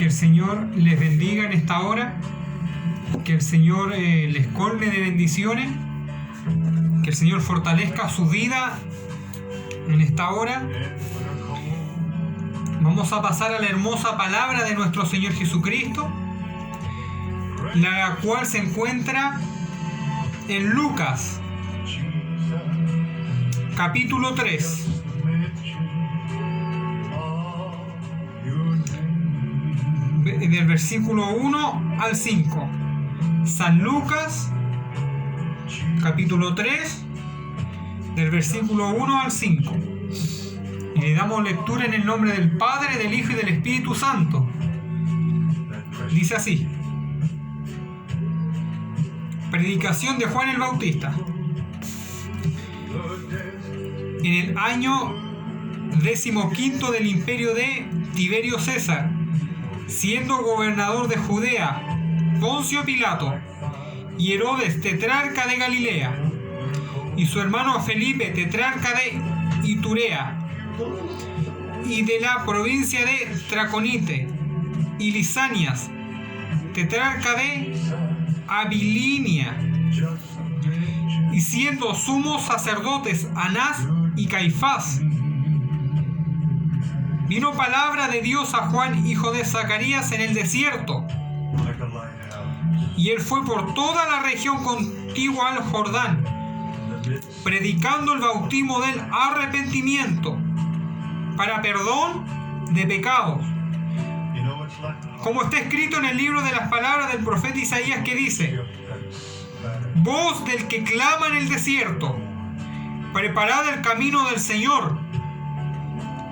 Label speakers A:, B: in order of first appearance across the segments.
A: Que el Señor les bendiga en esta hora, que el Señor les colme de bendiciones, que el Señor fortalezca su vida en esta hora. Vamos a pasar a la hermosa palabra de nuestro Señor Jesucristo, la cual se encuentra en Lucas, capítulo 3. Del versículo 1 al 5. San Lucas, capítulo 3, del versículo 1 al 5. Y le damos lectura en el nombre del Padre, del Hijo y del Espíritu Santo. Dice así: Predicación de Juan el Bautista. En el año 15 del imperio de Tiberio César, siendo gobernador de Judea Poncio Pilato y Herodes tetrarca de Galilea, y su hermano Felipe tetrarca de Iturea y de la provincia de Traconite, y Lisanias tetrarca de Abilinia, y siendo sumos sacerdotes Anás y Caifás, vino palabra de Dios a Juan, hijo de Zacarías, en el desierto. Y él fue por toda la región contigua al Jordán, predicando el bautismo del arrepentimiento para perdón de pecados, como está escrito en el libro de las palabras del profeta Isaías, que dice: voz del que clama en el desierto, preparad el camino del Señor,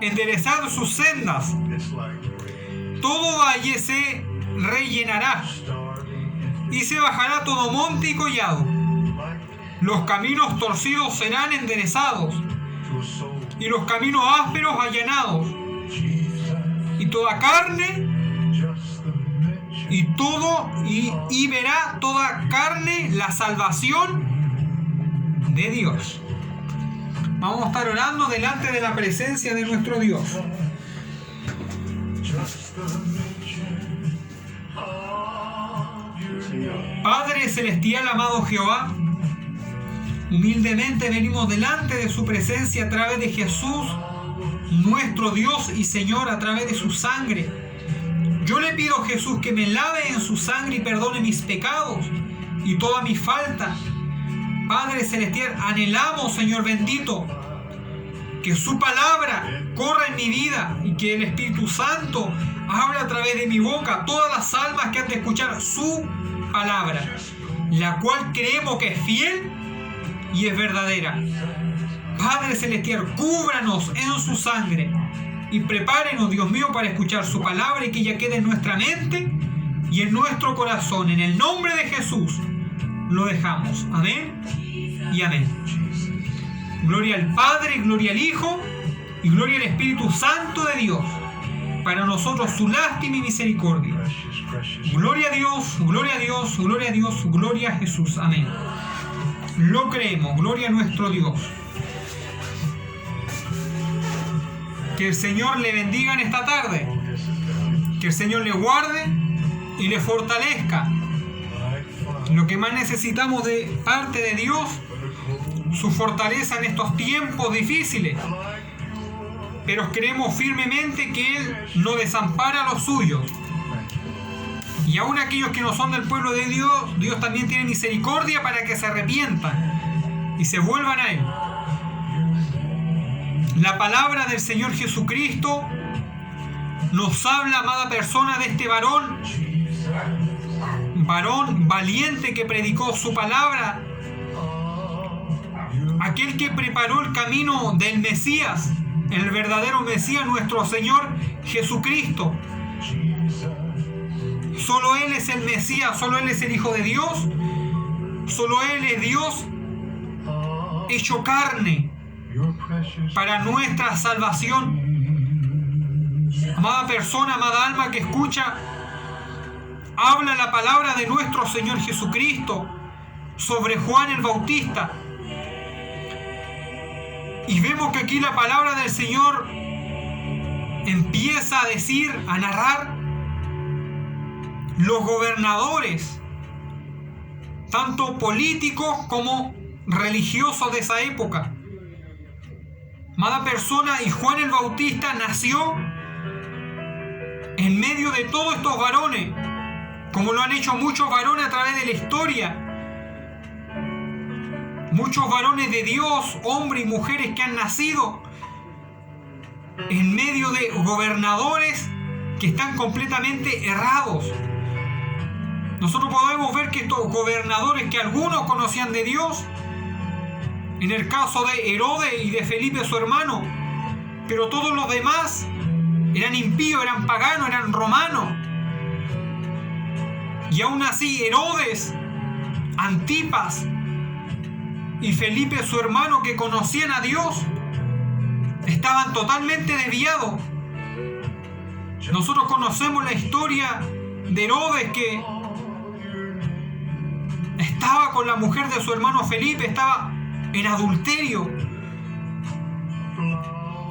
A: enderezad sus sendas. Todo valle se rellenará y se bajará todo monte y collado. Los caminos torcidos serán enderezados y los caminos ásperos allanados. Y toda carne y verá toda carne la salvación de Dios. Vamos a estar orando delante de la presencia de nuestro Dios. Padre celestial, amado Jehová, humildemente venimos delante de su presencia a través de Jesús, nuestro Dios y Señor, a través de su sangre. Yo le pido a Jesús que me lave en su sangre y perdone mis pecados y toda mi falta. Padre celestial, anhelamos, Señor bendito, que su palabra corra en mi vida y que el Espíritu Santo hable a través de mi boca todas las almas que han de escuchar su palabra, la cual creemos que es fiel y es verdadera. Padre celestial, cúbranos en su sangre y prepárenos, Dios mío, para escuchar su palabra y que ella quede en nuestra mente y en nuestro corazón. En el nombre de Jesús lo dejamos. Amén y amén. Gloria al Padre, gloria al Hijo y gloria al Espíritu Santo de Dios. Para nosotros su lástima y misericordia. Gloria a Dios, gloria a Dios, gloria a Dios, gloria a Jesús. Amén. Lo creemos. Gloria a nuestro Dios. Que el Señor le bendiga en esta tarde. Que el Señor le guarde y le fortalezca. Lo que más necesitamos de parte de Dios, su fortaleza en estos tiempos difíciles. Pero creemos firmemente que Él no desampara a los suyos. Y aún aquellos que no son del pueblo de Dios, Dios también tiene misericordia para que se arrepientan y se vuelvan a Él. La palabra del Señor Jesucristo nos habla, amada persona, de este varón valiente que predicó su palabra, aquel que preparó el camino del Mesías, el verdadero Mesías, nuestro Señor Jesucristo. Solo Él es el Mesías, solo Él es el Hijo de Dios, solo Él es Dios hecho carne para nuestra salvación. Amada persona, amada alma que escucha, habla la palabra de nuestro Señor Jesucristo sobre Juan el Bautista. Y vemos que aquí la palabra del Señor empieza a decir, a narrar los gobernadores, tanto políticos como religiosos de esa época. Amada persona, y Juan el Bautista nació en medio de todos estos varones, como lo han hecho muchos varones a través de la historia. Muchos varones de Dios, hombres y mujeres que han nacido en medio de gobernadores que están completamente errados. Nosotros podemos ver que estos gobernadores, que algunos conocían de Dios, en el caso de Herodes y de Felipe su hermano, pero todos los demás eran impíos, eran paganos, eran romanos. Y aún así Herodes, Antipas y Felipe su hermano, que conocían a Dios, estaban totalmente desviados. Nosotros conocemos la historia de Herodes, que estaba con la mujer de su hermano Felipe, estaba en adulterio.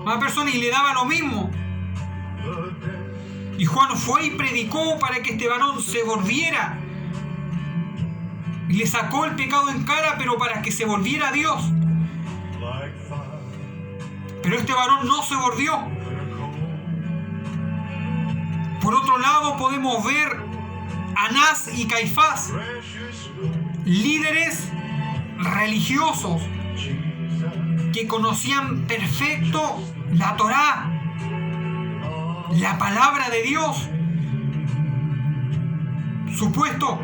A: Una persona, y le daba lo mismo. Y Juan fue y predicó para que este varón se volviera. Y le sacó el pecado en cara, pero para que se volviera a Dios. Pero este varón no se volvió. Por otro lado, podemos ver a Anás y Caifás, líderes religiosos que conocían perfecto la Torá, la palabra de Dios. Supuestos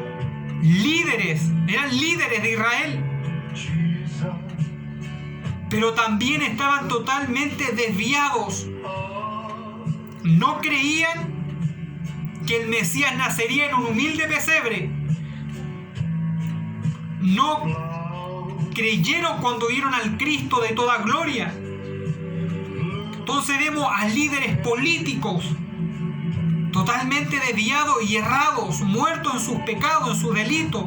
A: líderes, eran líderes de Israel, pero también estaban totalmente desviados. No creían que el Mesías nacería en un humilde pesebre. No creyeron cuando vieron al Cristo de toda gloria. Entonces vemos a líderes políticos totalmente desviados y errados, muertos en sus pecados, en sus delitos.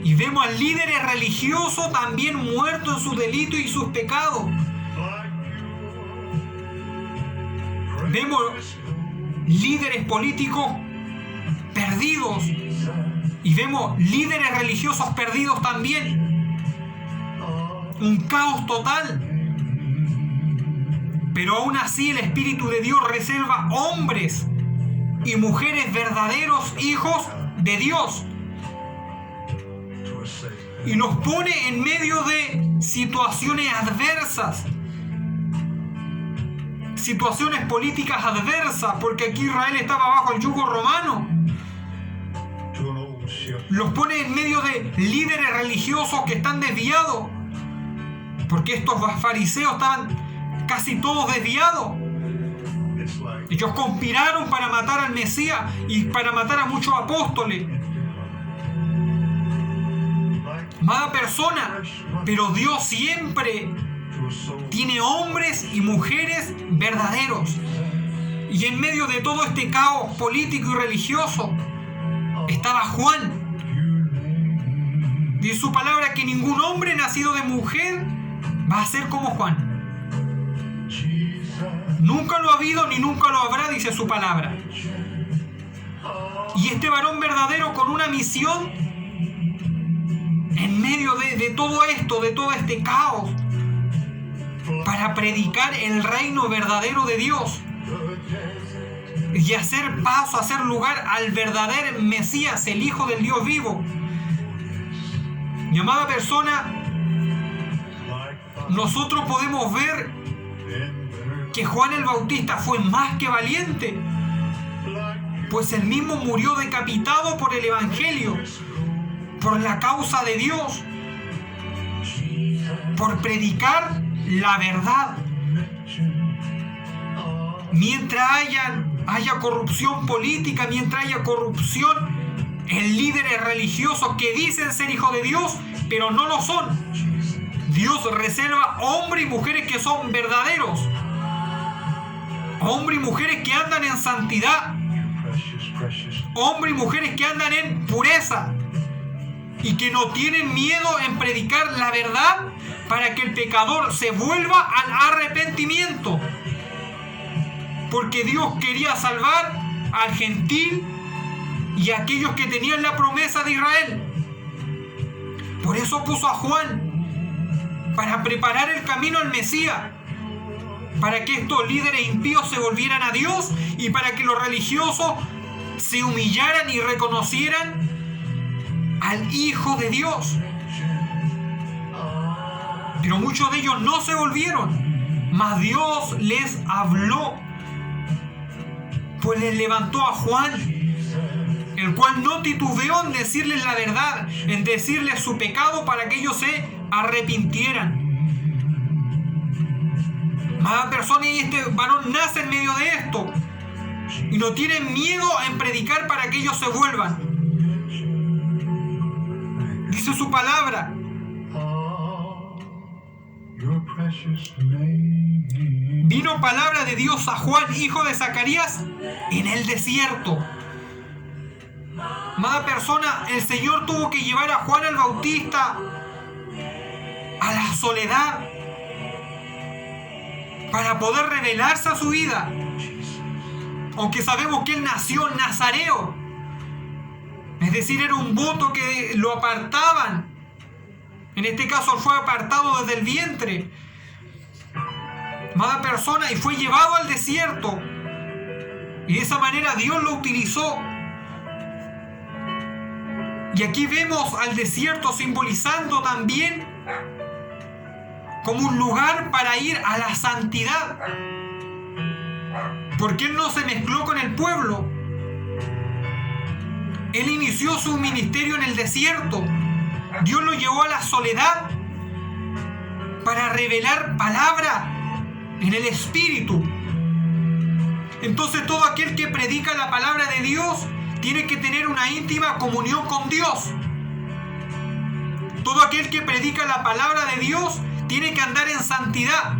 A: Y vemos a líderes religiosos también muertos en sus delitos y sus pecados. Vemos líderes políticos perdidos. Y vemos líderes religiosos perdidos también. Un caos total. Pero aún así el Espíritu de Dios reserva hombres y mujeres verdaderos hijos de Dios. Y nos pone en medio de situaciones adversas. Situaciones políticas adversas, porque aquí Israel estaba bajo el yugo romano. Los pone en medio de líderes religiosos que están desviados, porque estos fariseos estaban casi todos desviados. Ellos conspiraron para matar al Mesías y para matar a muchos apóstoles. Amada persona, pero Dios siempre tiene hombres y mujeres verdaderos. Y en medio de todo este caos político y religioso estaba Juan. Dice su palabra que ningún hombre nacido de mujer va a ser como Juan. Nunca lo ha habido ni nunca lo habrá, dice su palabra. Y este varón verdadero con una misión en medio de todo esto, de todo este caos, para predicar el reino verdadero de Dios y hacer paso, hacer lugar al verdadero Mesías, el Hijo del Dios vivo. Mi amada persona, nosotros podemos ver que Juan el Bautista fue más que valiente, pues él mismo murió decapitado por el Evangelio, por la causa de Dios, por predicar la verdad. Mientras haya corrupción política, mientras haya corrupción en líderes religiosos que dicen ser hijos de Dios, pero no lo son, Dios reserva hombres y mujeres que son verdaderos, hombres y mujeres que andan en santidad, hombres y mujeres que andan en pureza y que no tienen miedo en predicar la verdad para que el pecador se vuelva al arrepentimiento, porque Dios quería salvar al gentil y a aquellos que tenían la promesa de Israel. Por eso puso a Juan, para preparar el camino al Mesías, para que estos líderes impíos se volvieran a Dios y para que los religiosos se humillaran y reconocieran al Hijo de Dios. Pero muchos de ellos no se volvieron, mas Dios les habló, pues les levantó a Juan, el cual no titubeó en decirles la verdad, en decirles su pecado para que ellos se arrepintieran. Más personas, y este varón nace en medio de esto y no tienen miedo en predicar para que ellos se vuelvan. Dice su palabra: vino palabra de Dios a Juan, hijo de Zacarías, en el desierto. Amada persona, el Señor tuvo que llevar a Juan el Bautista a la soledad para poder revelarse a su vida. Aunque sabemos que él nació nazareo, es decir, era un voto que lo apartaban. En este caso fue apartado desde el vientre. Amada persona, y fue llevado al desierto. Y de esa manera Dios lo utilizó. Y aquí vemos al desierto simbolizando también como un lugar para ir a la santidad. Porque él no se mezcló con el pueblo. Él inició su ministerio en el desierto. Dios lo llevó a la soledad para revelar palabra en el Espíritu. Entonces todo aquel que predica la palabra de Dios tiene que tener una íntima comunión con Dios. Todo aquel que predica la palabra de Dios tiene que andar en santidad.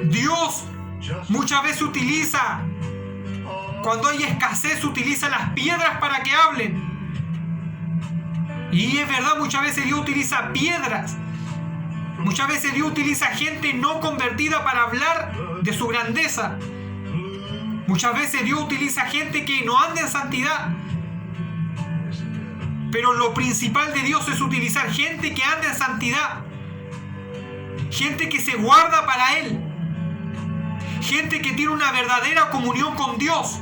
A: Dios muchas veces utiliza, cuando hay escasez, utiliza las piedras para que hablen. Y es verdad, muchas veces Dios utiliza piedras. Muchas veces Dios utiliza gente no convertida para hablar de su grandeza. Muchas veces Dios utiliza gente que no anda en santidad. Pero lo principal de Dios es utilizar gente que anda en santidad. Gente que se guarda para Él. Gente que tiene una verdadera comunión con Dios.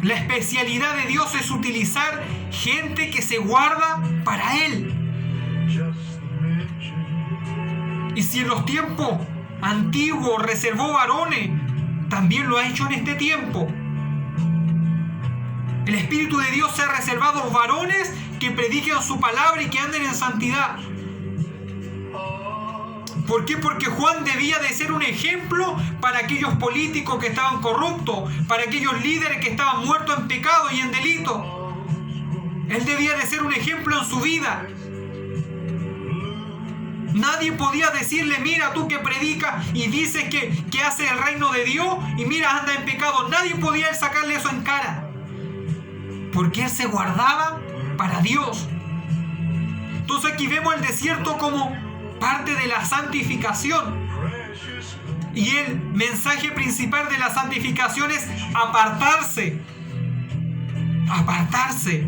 A: La especialidad de Dios es utilizar gente que se guarda para Él. Y si en los tiempos antiguos reservó varones, también lo ha hecho en este tiempo. El Espíritu de Dios se ha reservado varones que prediquen su palabra y que anden en santidad. ¿Por qué? Porque Juan debía de ser un ejemplo para aquellos políticos que estaban corruptos, para aquellos líderes que estaban muertos en pecado y en delito. Él debía de ser un ejemplo en su vida. Nadie podía decirle: mira, tú que predicas y dices que haces el reino de Dios y mira, anda en pecado. Nadie podía sacarle eso en cara, porque él se guardaba para Dios. Entonces aquí vemos el desierto como parte de la santificación. Y el mensaje principal de la santificación es apartarse. Apartarse.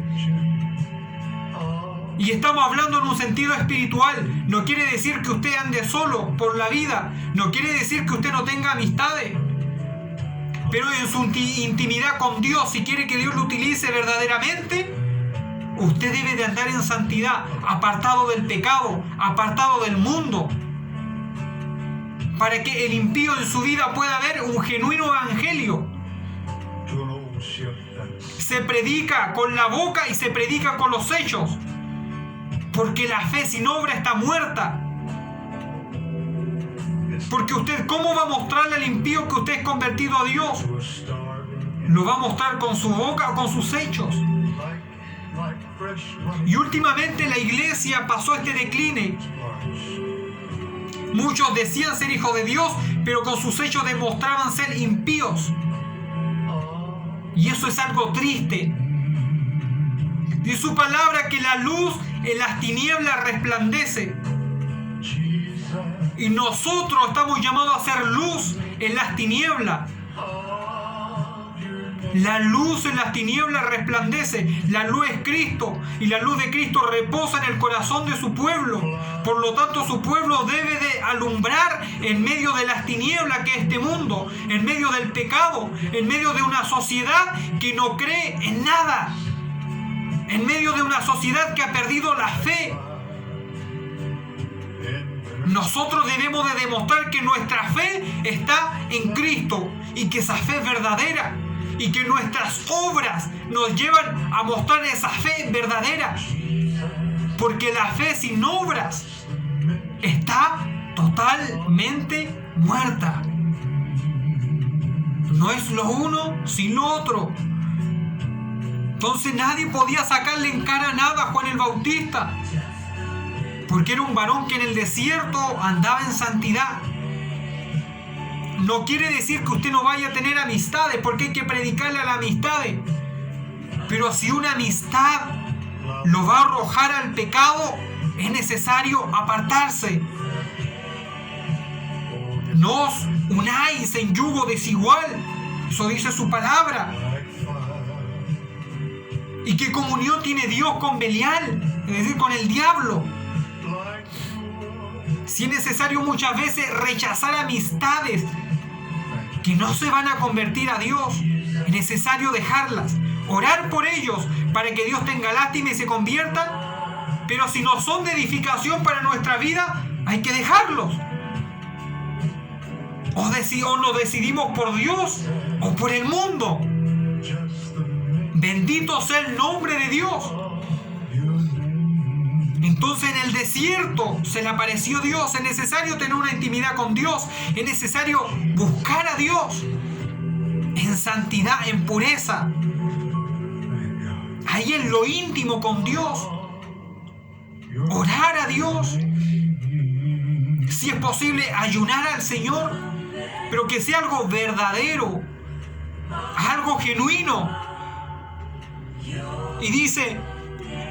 A: Y estamos hablando en un sentido espiritual. No quiere decir que usted ande solo por la vida. No quiere decir que usted no tenga amistades. Pero en su intimidad con Dios, si quiere que Dios lo utilice verdaderamente, usted debe de andar en santidad, apartado del pecado, apartado del mundo, para que el impío en su vida pueda ver un genuino evangelio. Se predica con la boca y se predica con los hechos, porque la fe sin obra está muerta. Porque usted, ¿cómo va a mostrarle al impío que usted es convertido a Dios? ¿Lo va a mostrar con su boca o con sus hechos? Y últimamente la iglesia pasó este decline. Muchos decían ser hijos de Dios, pero con sus hechos demostraban ser impíos. Y eso es algo triste. Dice su palabra que la luz en las tinieblas resplandece. Y nosotros estamos llamados a ser luz en las tinieblas. La luz en las tinieblas resplandece. La luz es Cristo. Y la luz de Cristo reposa en el corazón de su pueblo. Por lo tanto, su pueblo debe de alumbrar en medio de las tinieblas que es este mundo. En medio del pecado. En medio de una sociedad que no cree en nada. En medio de una sociedad que ha perdido la fe. Nosotros debemos de demostrar que nuestra fe está en Cristo. Y que esa fe es verdadera. Y que nuestras obras nos llevan a mostrar esa fe verdadera. Porque la fe sin obras está totalmente muerta. No es lo uno sin lo otro. Entonces nadie podía sacarle en cara nada a Juan el Bautista. Porque era un varón que en el desierto andaba en santidad. No quiere decir que usted no vaya a tener amistades, porque hay que predicarle a las amistades. Pero si una amistad lo va a arrojar al pecado, es necesario apartarse. No os unáis en yugo desigual. Eso dice su palabra. ¿Y qué comunión tiene Dios con Belial? Es decir, con el diablo. Si es necesario muchas veces rechazar amistades que no se van a convertir a Dios, es necesario dejarlas, orar por ellos para que Dios tenga lástima y se conviertan, pero si no son de edificación para nuestra vida, hay que dejarlos. O nos decidimos por Dios o por el mundo. Bendito sea el nombre de Dios. Entonces en el desierto se le apareció Dios. Es necesario tener una intimidad con Dios. Es necesario buscar a Dios en santidad, en pureza. Ahí en lo íntimo con Dios. Orar a Dios. Si es posible, ayunar al Señor. Pero que sea algo verdadero. Algo genuino. Y dice...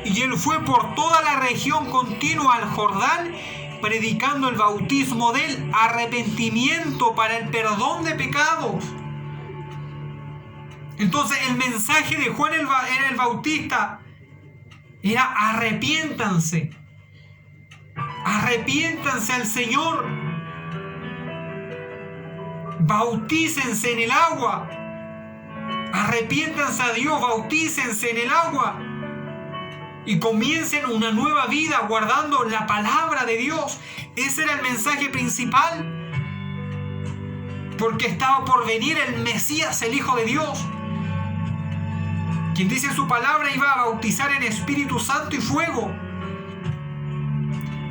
A: Y él fue por toda la región continua al Jordán, predicando el bautismo del arrepentimiento para el perdón de pecados. Entonces el mensaje de Juan el Bautista era arrepiéntanse. Arrepiéntanse al Señor. Bautícense en el agua. Arrepiéntanse a Dios, bautícense en el agua. Y comiencen una nueva vida guardando la palabra de Dios. Ese era el mensaje principal. Porque estaba por venir el Mesías, el Hijo de Dios. Quien dice su palabra iba a bautizar en Espíritu Santo y fuego.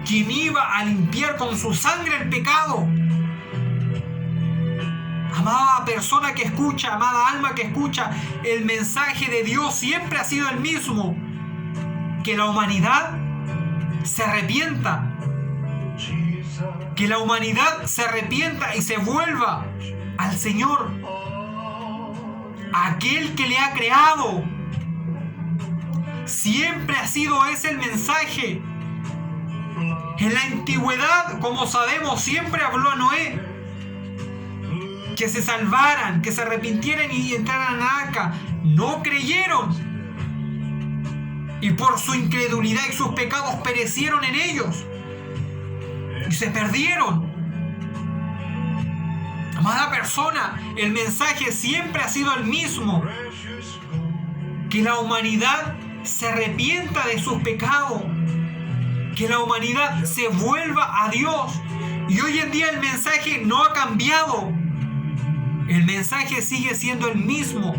A: Quien iba a limpiar con su sangre el pecado. Amada persona que escucha, amada alma que escucha, el mensaje de Dios siempre ha sido el mismo. Que la humanidad se arrepienta. Que la humanidad se arrepienta y se vuelva al Señor. Aquel que le ha creado. Siempre ha sido ese el mensaje. En la antigüedad, como sabemos, siempre habló a Noé. Que se salvaran, que se arrepintieran y entraran a Arca. No creyeron. Y por su incredulidad y sus pecados perecieron en ellos. Y se perdieron. Amada persona, el mensaje siempre ha sido el mismo. Que la humanidad se arrepienta de sus pecados. Que la humanidad se vuelva a Dios. Y hoy en día el mensaje no ha cambiado. El mensaje sigue siendo el mismo.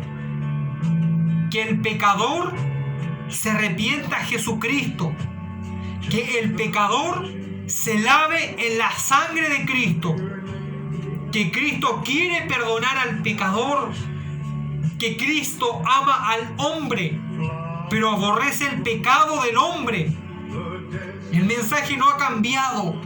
A: Que el pecador se arrepienta a Jesucristo, que el pecador se lave en la sangre de Cristo, que Cristo quiere perdonar al pecador, que Cristo ama al hombre, pero aborrece el pecado del hombre. El mensaje no ha cambiado.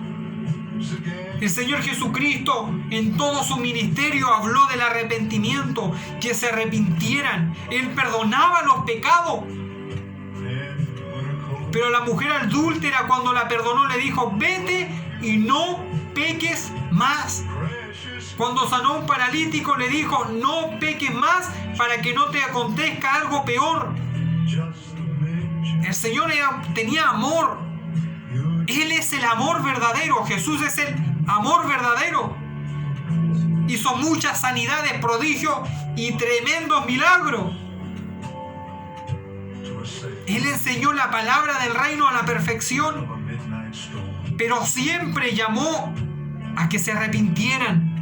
A: El Señor Jesucristo en todo su ministerio habló del arrepentimiento, que se arrepintieran. Él perdonaba los pecados. Pero la mujer adúltera, cuando la perdonó, le dijo: vete y no peques más. Cuando sanó a un paralítico, le dijo: no peques más para que no te acontezca algo peor. El Señor tenía amor. Él es el amor verdadero. Jesús es el amor verdadero. Hizo muchas sanidades, prodigios y tremendos milagros. Él enseñó la palabra del reino a la perfección, pero siempre llamó a que se arrepintieran,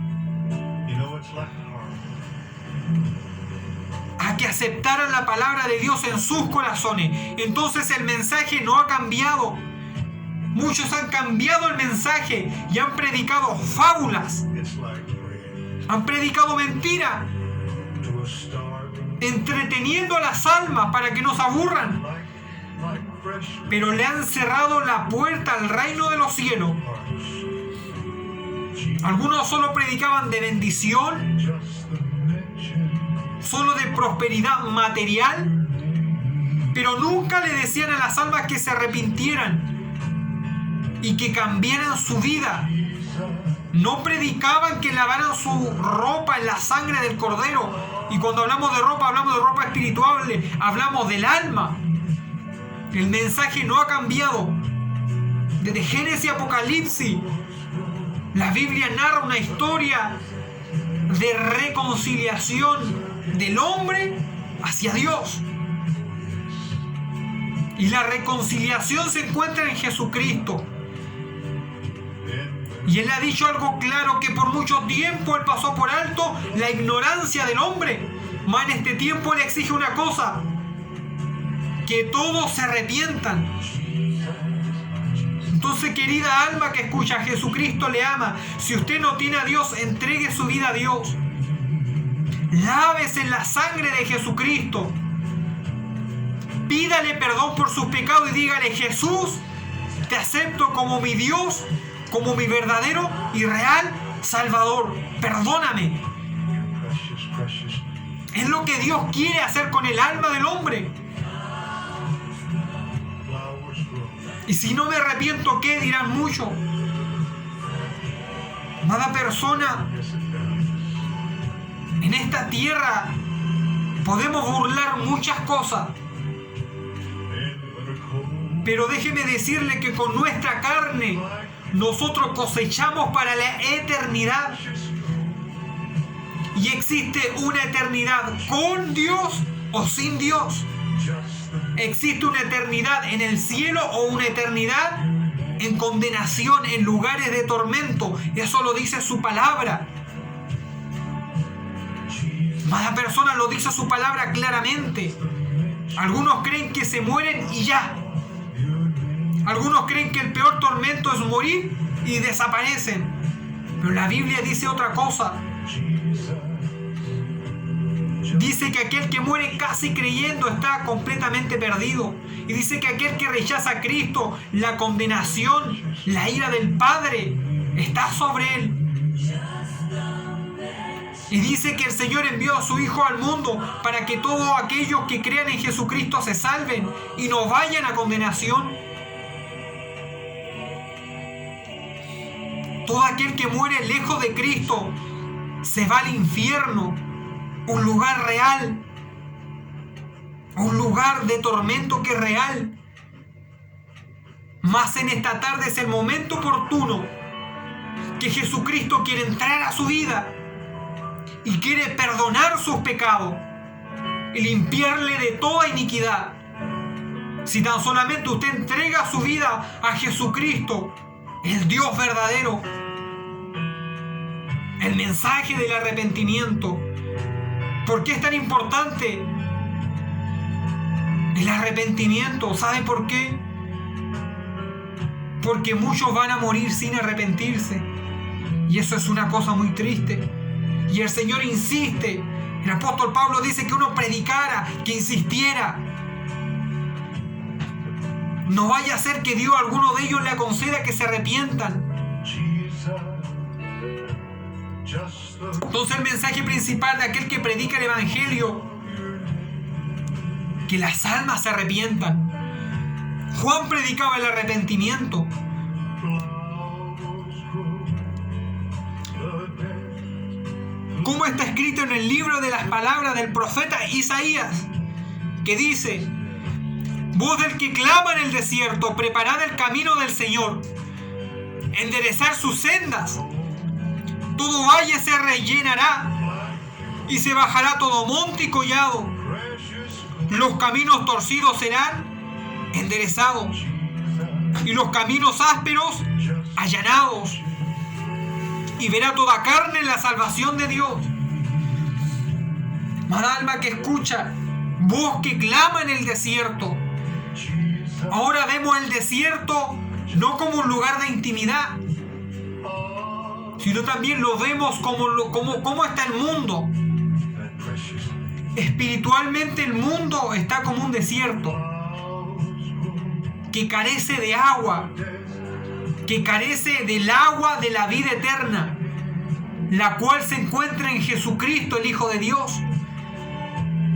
A: a que aceptaran la palabra de Dios en sus corazones. Entonces el mensaje no ha cambiado. Muchos han cambiado el mensaje y han predicado fábulas, han predicado mentira, entreteniendo a las almas para que no se aburran, pero le han cerrado la puerta al reino de los cielos. Algunos solo predicaban de bendición, solo de prosperidad material, pero nunca le decían a las almas que se arrepintieran y que cambiaran su vida. No predicaban que lavaran su ropa en la sangre del Cordero. Y cuando hablamos de ropa espiritual, hablamos del alma. El mensaje no ha cambiado. Desde Génesis y Apocalipsis, la Biblia narra una historia de reconciliación del hombre hacia Dios. Y la reconciliación se encuentra en Jesucristo. Y Él ha dicho algo claro, que por mucho tiempo Él pasó por alto la ignorancia del hombre. Mas en este tiempo Él exige una cosa: que todos se arrepientan. Entonces, querida alma que escucha, Jesucristo le ama. Si usted no tiene a Dios, entregue su vida a Dios. Lávese en la sangre de Jesucristo. Pídale perdón por sus pecados y dígale: Jesús, te acepto como mi Dios, como mi verdadero y real Salvador. Perdóname. Es lo que Dios quiere hacer con el alma del hombre. Y si no me arrepiento, ¿qué? Dirán muchos. Amada persona, en esta tierra podemos burlar muchas cosas, pero déjeme decirle que con nuestra carne nosotros cosechamos para la eternidad. Y existe una eternidad con Dios o sin Dios. Existe una eternidad en el cielo o una eternidad en condenación, en lugares de tormento. Eso lo dice su palabra. Mala persona, lo dice su palabra claramente. Algunos creen que se mueren y ya. Algunos creen que el peor tormento es morir y desaparecen. Pero la Biblia dice otra cosa. Dice que aquel que muere casi creyendo está completamente perdido. Y dice que aquel que rechaza a Cristo, la condenación, la ira del Padre está sobre él. Y dice que el Señor envió a su Hijo al mundo para que todos aquellos que crean en Jesucristo se salven y no vayan a condenación. Todo aquel que muere lejos de Cristo se va al infierno, un lugar real, un lugar de tormento que es real. Mas en esta tarde es el momento oportuno que Jesucristo quiere entrar a su vida y quiere perdonar sus pecados y limpiarle de toda iniquidad. Si tan solamente usted entrega su vida a Jesucristo, el Dios verdadero, el mensaje del arrepentimiento. ¿Por qué es tan importante el arrepentimiento? ¿Sabe por qué? Porque muchos van a morir sin arrepentirse. Y eso es una cosa muy triste. Y el Señor insiste. El apóstol Pablo dice que uno predicara, que insistiera. No vaya a ser que Dios a alguno de ellos le conceda que se arrepientan. Entonces el mensaje principal de aquel que predica el Evangelio: que las almas se arrepientan. Juan predicaba el arrepentimiento. Como está escrito en el libro de las palabras del profeta Isaías, que dice: voz del que clama en el desierto, preparad el camino del Señor, enderezar sus sendas. Todo valle se rellenará y se bajará todo monte y collado. Los caminos torcidos serán enderezados y los caminos ásperos allanados. Y verá toda carne la salvación de Dios. Amada alma que escucha, voz que clama en el desierto. Ahora vemos el desierto no como un lugar de intimidad, sino también lo vemos como está el mundo. Espiritualmente el mundo está como un desierto que carece de agua, que carece del agua de la vida eterna, la cual se encuentra en Jesucristo, el Hijo de Dios.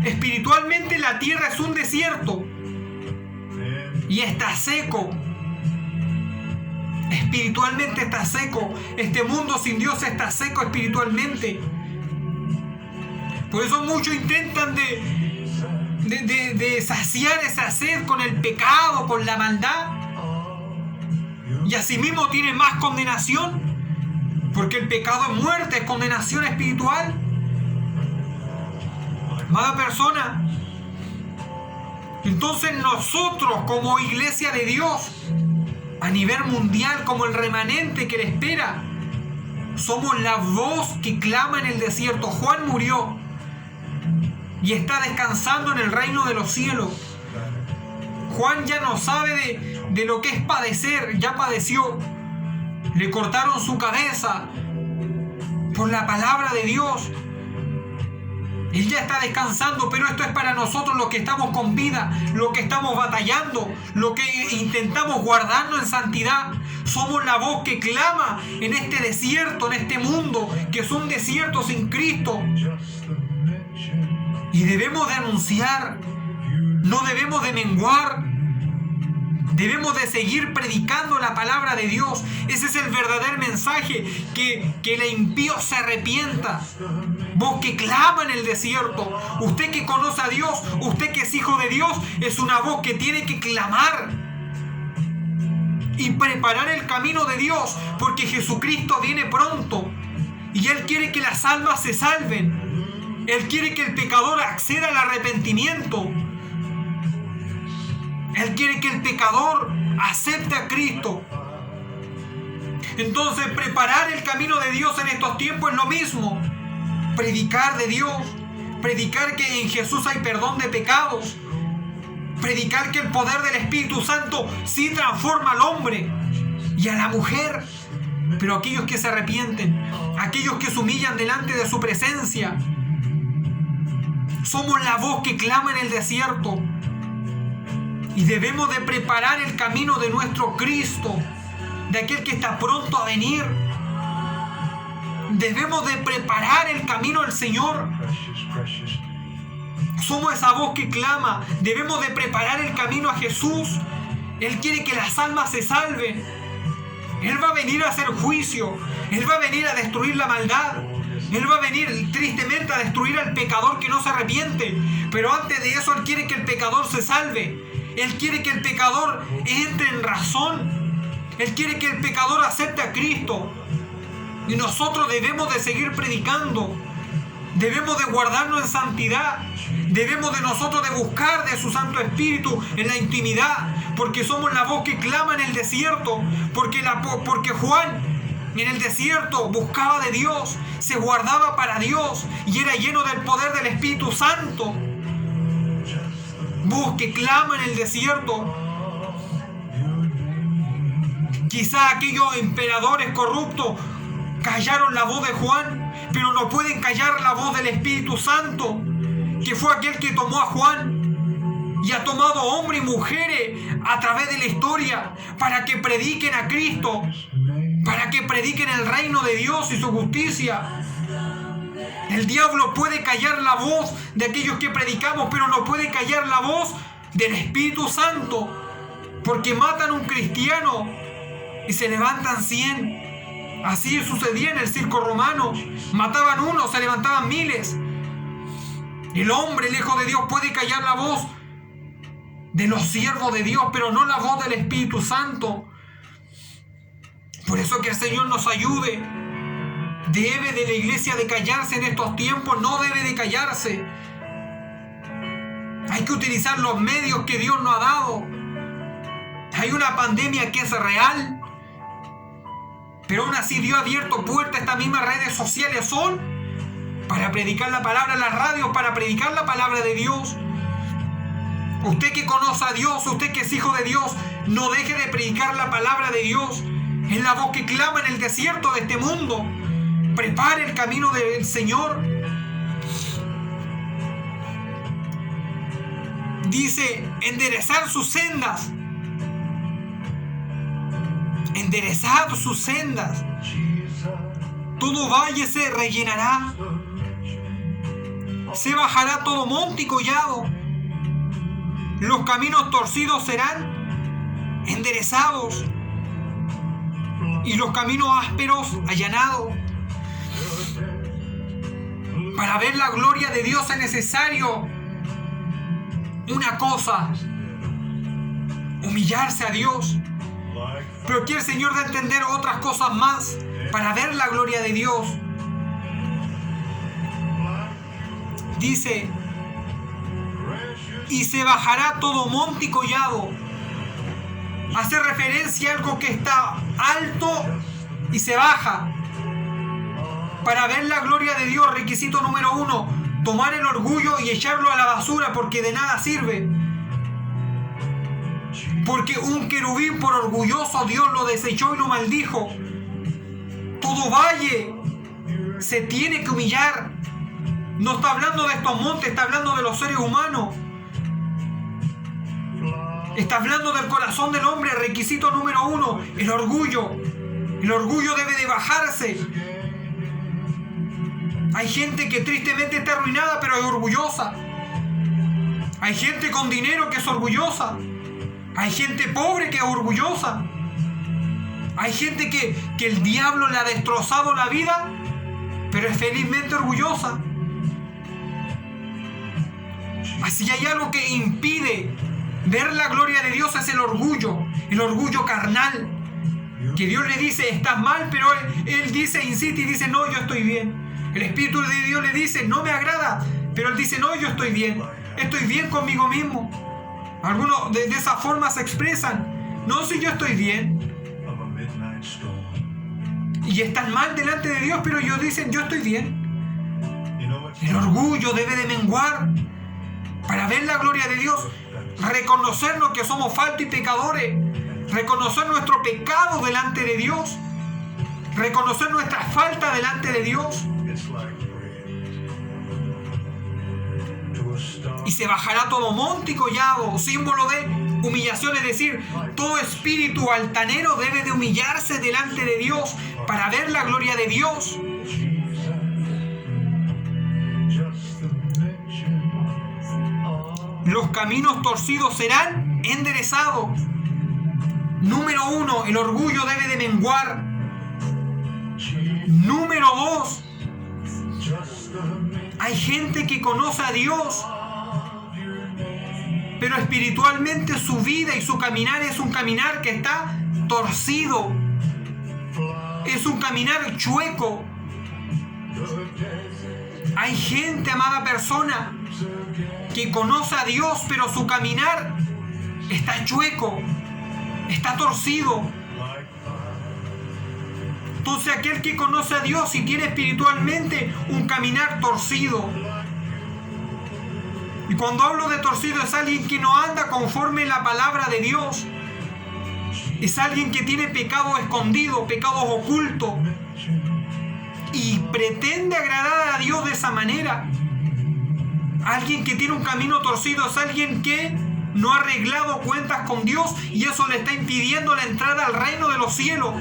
A: Espiritualmente la tierra es un desierto y está seco. Espiritualmente está seco. Este mundo sin Dios está seco espiritualmente. Por eso muchos intentan de saciar esa sed con el pecado, con la maldad. Y asimismo tienen más condenación. Porque el pecado es muerte, es condenación espiritual. Amada persona, entonces nosotros como iglesia de Dios, a nivel mundial, como el remanente que le espera, somos la voz que clama en el desierto. Juan murió y está descansando en el reino de los cielos. Juan ya no sabe de lo que es padecer, ya padeció. Le cortaron su cabeza por la palabra de Dios. Él ya está descansando, pero esto es para nosotros los que estamos con vida, los que estamos batallando, los que intentamos guardarnos en santidad. Somos la voz que clama en este desierto, en este mundo, que es un desierto sin Cristo. Y debemos de anunciar, no debemos de menguar. Debemos de seguir predicando la palabra de Dios. Ese es el verdadero mensaje, que el impío se arrepienta. Vos que clama en el desierto, usted que conoce a Dios, usted que es hijo de Dios, es una voz que tiene que clamar y preparar el camino de Dios, porque Jesucristo viene pronto y Él quiere que las almas se salven. Él quiere que el pecador acceda al arrepentimiento. Él quiere que el pecador acepte a Cristo. Entonces, preparar el camino de Dios en estos tiempos es lo mismo. Predicar de Dios. Predicar que en Jesús hay perdón de pecados. Predicar que el poder del Espíritu Santo sí transforma al hombre y a la mujer. Pero aquellos que se arrepienten, aquellos que se humillan delante de su presencia, somos la voz que clama en el desierto. Y debemos de preparar el camino de nuestro Cristo, de aquel que está pronto a venir. Debemos de preparar el camino del Señor. Somos esa voz que clama. Debemos de preparar el camino a Jesús. Él quiere que las almas se salven. Él va a venir a hacer juicio. Él va a venir a destruir la maldad. Él va a venir tristemente a destruir al pecador que no se arrepiente. Pero antes de eso Él quiere que el pecador se salve. Él quiere que el pecador entre en razón. Él quiere que el pecador acepte a Cristo. Y nosotros debemos de seguir predicando. Debemos de guardarnos en santidad. Debemos de nosotros de buscar de su Santo Espíritu en la intimidad. Porque somos la voz que clama en el desierto. Porque Juan en el desierto buscaba de Dios. Se guardaba para Dios. Y era lleno del poder del Espíritu Santo. Voz que clama en el desierto. Quizá aquellos emperadores corruptos callaron la voz de Juan, pero no pueden callar la voz del Espíritu Santo, que fue aquel que tomó a Juan y ha tomado hombres y mujeres a través de la historia para que prediquen a Cristo, para que prediquen el reino de Dios y su justicia. El diablo puede callar la voz de aquellos que predicamos, pero no puede callar la voz del Espíritu Santo, Porque matan a un cristiano y se levantan 100. Así sucedía en el circo romano. Mataban uno, se levantaban miles. El hombre, el Hijo de Dios, puede callar la voz de los siervos de Dios, pero no la voz del Espíritu Santo. Por eso que el Señor nos ayude. Debe de la iglesia de callarse en estos tiempos, no debe de callarse. Hay que utilizar los medios que Dios nos ha dado. Hay una pandemia que es real, pero aún así Dios ha abierto puertas. Estas mismas redes sociales son para predicar la palabra, las radios para predicar la palabra de Dios. Usted que conoce a Dios, usted que es hijo de Dios, no deje de predicar la palabra de Dios. Es la voz que clama en el desierto de este mundo. Prepare el camino del Señor. Dice, enderezar sus sendas. Enderezad sus sendas. Todo valle se rellenará. Se bajará todo monte y collado. Los caminos torcidos serán enderezados y los caminos ásperos allanados. Para ver la gloria de Dios es necesario una cosa: humillarse a Dios. Pero aquí el Señor da a entender otras cosas más para ver la gloria de Dios. Dice, y se bajará todo monte y collado. Hace referencia a algo que está alto y se baja. Para ver la gloria de Dios, requisito número 1, tomar el orgullo y echarlo a la basura, porque de nada sirve. Porque un querubín por orgulloso Dios lo desechó y lo maldijo. Todo valle se tiene que humillar. No está hablando de estos montes, está hablando de los seres humanos. Está hablando del corazón del hombre. Requisito número 1, el orgullo. El orgullo debe de bajarse. Hay gente que tristemente está arruinada, pero es orgullosa. Hay gente con dinero que es orgullosa. Hay gente pobre que es orgullosa. Hay gente que el diablo le ha destrozado la vida, pero es felizmente orgullosa. Así hay algo que impide ver la gloria de Dios, es el orgullo carnal. Que Dios le dice, estás mal, pero él dice, insiste y dice, no, yo estoy bien. El Espíritu de Dios le dice, no me agrada, pero él dice, no, yo estoy bien conmigo mismo. Algunos de esa forma se expresan, no, si yo estoy bien. Y están mal delante de Dios, pero ellos dicen, yo estoy bien. El orgullo debe de menguar para ver la gloria de Dios, reconocernos que somos faltos y pecadores, reconocer nuestro pecado delante de Dios, reconocer nuestra falta delante de Dios. Y se bajará todo monte y collado, símbolo de humillación, es decir, todo espíritu altanero debe de humillarse delante de Dios para ver la gloria de Dios. Los caminos torcidos serán enderezados. Número 1, el orgullo debe de menguar. Número 2, hay gente que conoce a Dios, pero espiritualmente su vida y su caminar es un caminar que está torcido. Es un caminar chueco. Hay gente, amada persona, que conoce a Dios, pero su caminar está chueco, está torcido. Entonces aquel que conoce a Dios y tiene espiritualmente un caminar torcido. Y cuando hablo de torcido es alguien que no anda conforme la palabra de Dios. Es alguien que tiene pecado escondido, pecados ocultos. Y pretende agradar a Dios de esa manera. Alguien que tiene un camino torcido es alguien que no ha arreglado cuentas con Dios y eso le está impidiendo la entrada al reino de los cielos.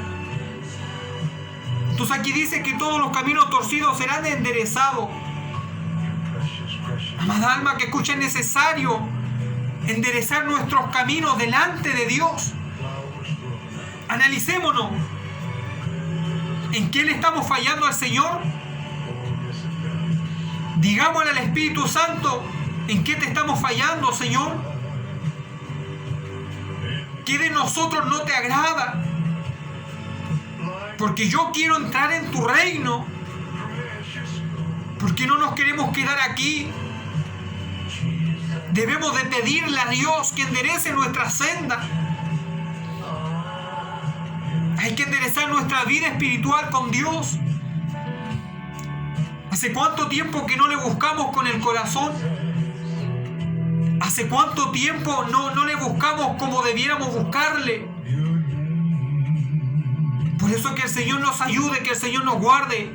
A: Entonces aquí dice que todos los caminos torcidos serán enderezados. Amada alma que escucha, es necesario enderezar nuestros caminos delante de Dios. Analicémonos. ¿En qué le estamos fallando al Señor? Digámosle al Espíritu Santo, ¿en qué te estamos fallando, Señor? ¿Qué de nosotros no te agrada? Porque yo quiero entrar en tu reino. ¿Por qué no nos queremos quedar aquí? Debemos de pedirle a Dios que enderece nuestra senda. Hay que enderezar nuestra vida espiritual con Dios. ¿Hace cuánto tiempo que no le buscamos con el corazón? ¿Hace cuánto tiempo no le buscamos como debiéramos buscarle? Por eso que el Señor nos ayude, que el Señor nos guarde.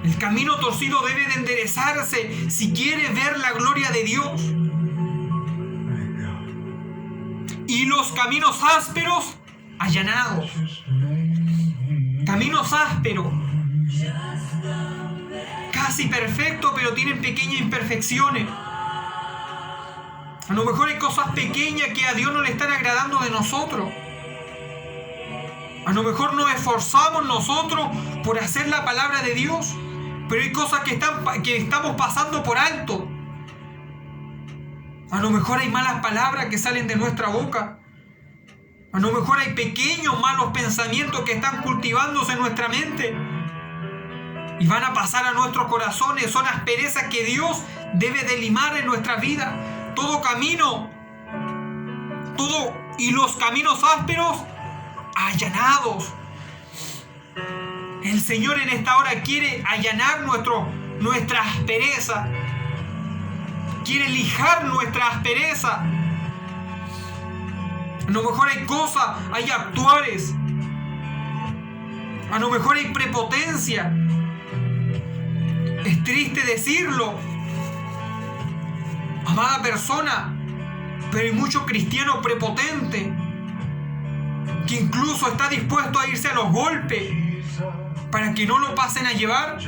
A: El camino torcido debe de enderezarse si quiere ver la gloria de Dios. Y los caminos ásperos, allanados. Caminos ásperos. Casi perfectos, pero tienen pequeñas imperfecciones. A lo mejor hay cosas pequeñas que a Dios no le están agradando de nosotros. A lo mejor nos esforzamos nosotros por hacer la palabra de Dios, pero hay cosas que estamos pasando por alto. A lo mejor hay malas palabras que salen de nuestra boca. A lo mejor hay pequeños malos pensamientos que están cultivándose en nuestra mente y van a pasar a nuestros corazones. Son asperezas que Dios debe de limar en nuestra vida. Todo camino, y los caminos ásperos, allanados. El Señor en esta hora quiere allanar nuestra aspereza. Quiere lijar nuestra aspereza. A lo mejor hay cosas, hay actuares. A lo mejor hay prepotencia. Es triste decirlo, amada persona, pero hay mucho cristiano prepotente que incluso está dispuesto a irse a los golpes para que no lo pasen a llevar.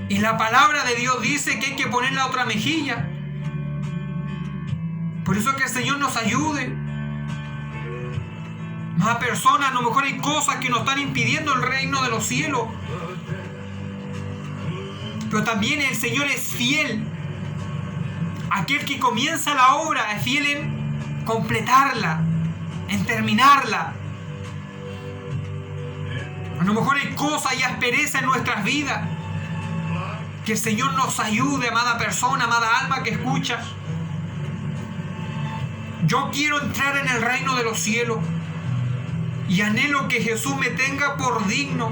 A: Y la palabra de Dios dice que hay que poner la otra mejilla. Por eso que el Señor nos ayude. Amada persona, a lo mejor hay cosas que nos están impidiendo el reino de los cielos. Pero también el Señor es fiel. Aquel que comienza la obra es fiel en completarla, en terminarla. A lo mejor hay cosas y aspereza en nuestras vidas. Que el Señor nos ayude, amada persona, amada alma que escucha. Yo quiero entrar en el reino de los cielos y anhelo que Jesús me tenga por digno.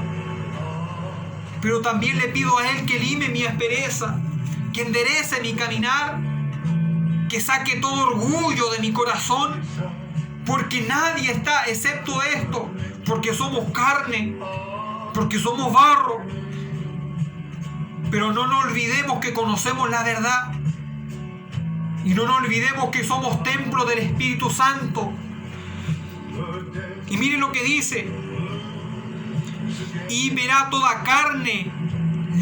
A: Pero también le pido a Él que lime mi aspereza, que enderece mi caminar, que saque todo orgullo de mi corazón, porque nadie está excepto esto, porque somos carne, porque somos barro. Pero no nos olvidemos que conocemos la verdad y no nos olvidemos que somos templo del Espíritu Santo. Y miren lo que dice: y verá toda carne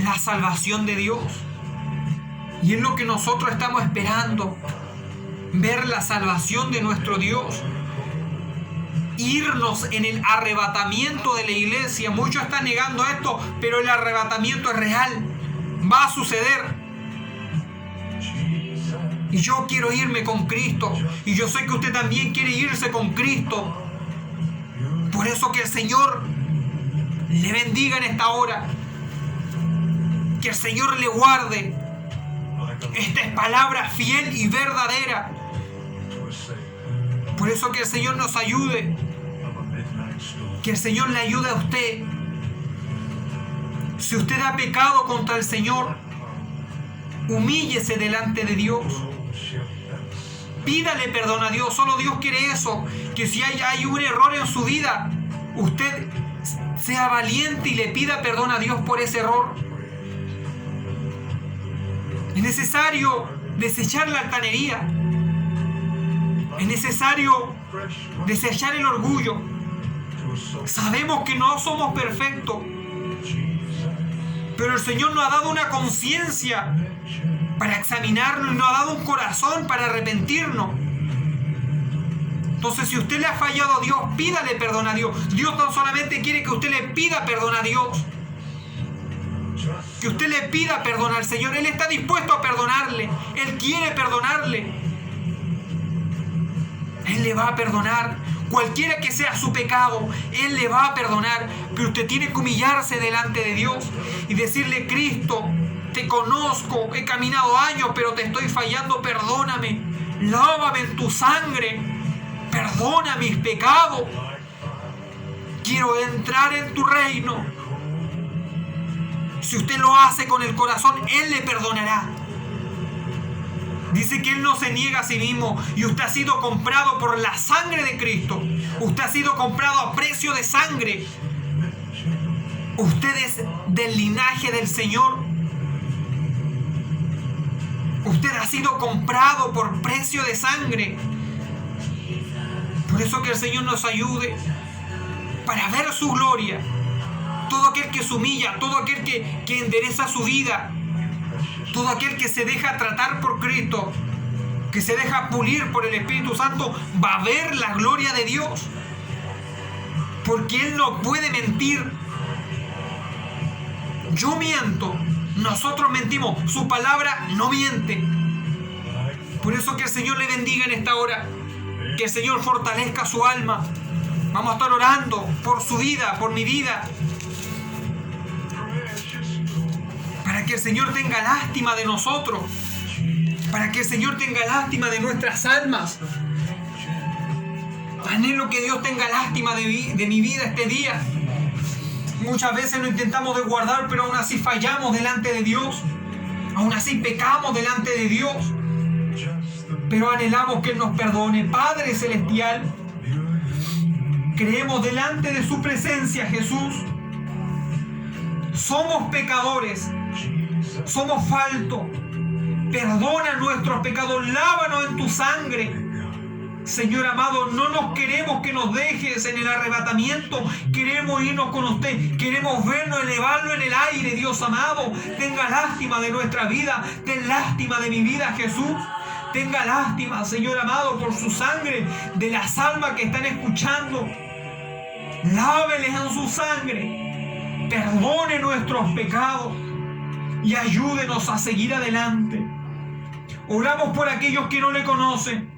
A: la salvación de Dios. Y es lo que nosotros estamos esperando, ver la salvación de nuestro Dios, irnos en el arrebatamiento de la iglesia. Muchos están negando esto, pero el arrebatamiento es real, va a suceder. Y yo quiero irme con Cristo, y yo sé que usted también quiere irse con Cristo. Por eso que el Señor le bendiga en esta hora, que el Señor le guarde. Esta es palabra fiel y verdadera. Por eso que el Señor nos ayude, que el Señor le ayude a usted. Si usted ha pecado contra el Señor, humíllese delante de Dios. Pídale perdón a Dios. Solo Dios quiere eso, que si hay un error en su vida, usted sea valiente y le pida perdón a Dios por ese error. Es necesario desechar la altanería. Es necesario desechar el orgullo. Sabemos que no somos perfectos, pero el Señor nos ha dado una conciencia para examinarnos y nos ha dado un corazón para arrepentirnos. Entonces, si usted le ha fallado a Dios, pídale perdón a Dios. Dios no solamente quiere que usted le pida perdón a Dios, que usted le pida perdón al Señor. Él está dispuesto a perdonarle. Él quiere perdonarle. Él le va a perdonar. Cualquiera que sea su pecado, Él le va a perdonar. Pero usted tiene que humillarse delante de Dios y decirle: Cristo, te conozco, he caminado años, pero te estoy fallando, perdóname. Lávame en tu sangre. Perdona mis pecados. Quiero entrar en tu reino. Si usted lo hace con el corazón, Él le perdonará. Dice que Él no se niega a sí mismo. Y usted ha sido comprado por la sangre de Cristo. Usted ha sido comprado a precio de sangre. Usted es del linaje del Señor. Usted ha sido comprado por precio de sangre. Por eso que el Señor nos ayude para ver su gloria. Todo aquel que se humilla, todo aquel que endereza su vida, todo aquel que se deja tratar por Cristo, que se deja pulir por el Espíritu Santo, va a ver la gloria de Dios. Porque Él no puede mentir. Yo miento, nosotros mentimos, su palabra no miente. Por eso que el Señor le bendiga en esta hora, que el Señor fortalezca su alma. Vamos a estar orando por su vida, por mi vida, para que el Señor tenga lástima de nosotros, para que el Señor tenga lástima de nuestras almas. Anhelo que Dios tenga lástima de mi vida este día. Muchas veces lo intentamos de guardar, pero aún así fallamos delante de Dios. Aún así pecamos delante de Dios. Pero anhelamos que Él nos perdone. Padre Celestial, creemos delante de su presencia, Jesús. Somos pecadores. Somos faltos. Perdona nuestros pecados. Lávanos en tu sangre. Señor amado, no nos queremos que nos dejes en el arrebatamiento. Queremos irnos con usted. Queremos vernos, elevarlo en el aire, Dios amado. Tenga lástima de nuestra vida. Ten lástima de mi vida, Jesús. Tenga lástima, Señor amado, por su sangre, de las almas que están escuchando. Láveles en su sangre. Perdone nuestros pecados y ayúdenos a seguir adelante. Oramos por aquellos que no le conocen.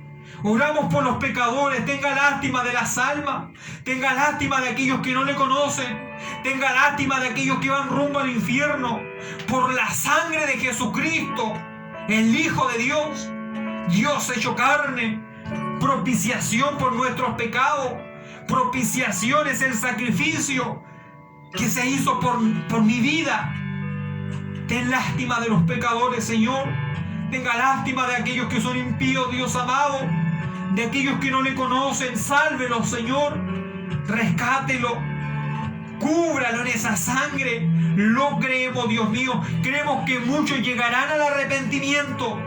A: Oramos por los pecadores. Tenga lástima de las almas. Tenga lástima de aquellos que no le conocen. Tenga lástima de aquellos que van rumbo al infierno. Por la sangre de Jesucristo, el Hijo de Dios, Dios hecho carne. Propiciación por nuestros pecados. Propiciación es el sacrificio que se hizo por mi vida. Ten lástima de los pecadores, Señor. Tenga lástima de aquellos que son impíos, Dios amado. De aquellos que no le conocen. Sálvelo, Señor. Rescátelo. Cúbralo en esa sangre. Lo creemos, Dios mío. Creemos que muchos llegarán al arrepentimiento.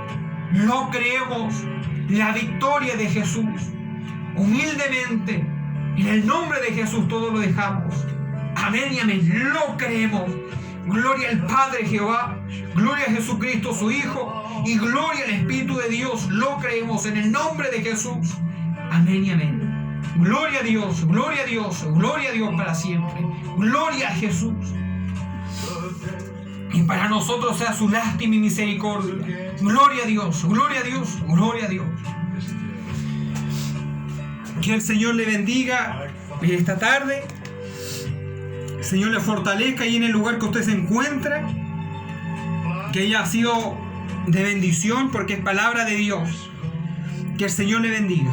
A: Lo creemos. La victoria de Jesús. Humildemente, en el nombre de Jesús, todo lo dejamos. Amén y amén. Lo creemos. Gloria al Padre Jehová. Gloria a Jesucristo, su Hijo. Y gloria al Espíritu de Dios. Lo creemos en el nombre de Jesús. Amén y amén. Gloria a Dios, gloria a Dios, gloria a Dios para siempre. Gloria a Jesús. Y para nosotros sea su lástima y misericordia. Gloria a Dios, gloria a Dios, gloria a Dios. Que el Señor le bendiga esta tarde. El Señor le fortalezca ahí en el lugar que usted se encuentra. Que haya sido de bendición, porque es palabra de Dios. Que el Señor le bendiga.